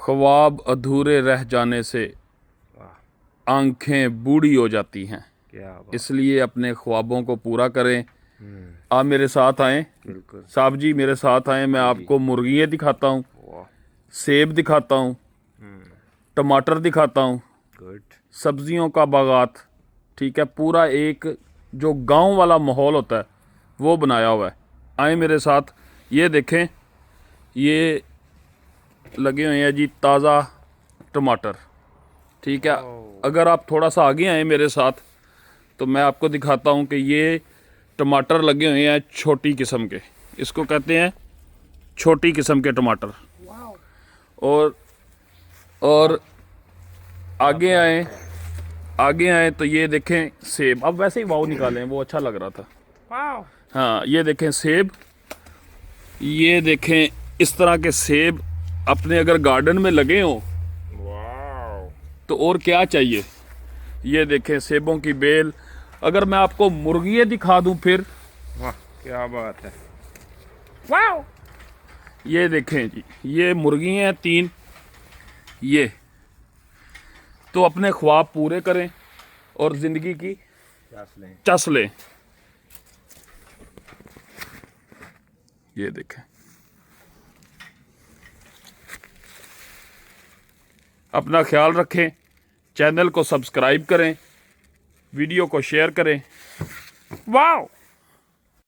ख्वाब अधूरे रह जाने से आंखें बूढ़ी हो जाती हैं। क्या बात। इसलिए अपने ख्वाबों को पूरा करें। आप मेरे साथ आएँ। बिल्कुल साहब जी मेरे साथ आएँ। मैं आपको मुर्गियाँ दिखाता हूँ, वाह सेब दिखाता हूँ, टमाटर दिखाता हूँ, गुड। सब्जियों का बागात, ठीक है, पूरा एक जो गांव वाला माहौल होता है वो बनाया हुआ है। आए मेरे साथ। ये देखें, ये लगे हुए हैं जी ताज़ा टमाटर, ठीक है। अगर आप थोड़ा सा आगे आए मेरे साथ तो मैं आपको दिखाता हूँ कि ये टमाटर लगे हुए हैं छोटी किस्म के, इसको कहते हैं छोटी किस्म के टमाटर। और आगे आए तो ये देखें सेब। अब वैसे ही वाव निकालें, वो अच्छा लग रहा था। हाँ, ये देखें सेब, ये देखें इस तरह के सेब अपने अगर गार्डन में लगे हों तो और क्या चाहिए। ये देखें सेबों की बेल। अगर मैं आपको मुर्गियाँ दिखा दूं फिर, वाह क्या बात है। वाह, ये देखें जी, ये मुर्गियाँ हैं 3। ये तो अपने ख्वाब पूरे करें और ज़िंदगी की चस लें। ये देखें, अपना ख्याल रखें, चैनल को सब्सक्राइब करें, वीडियो को शेयर करें। वाह।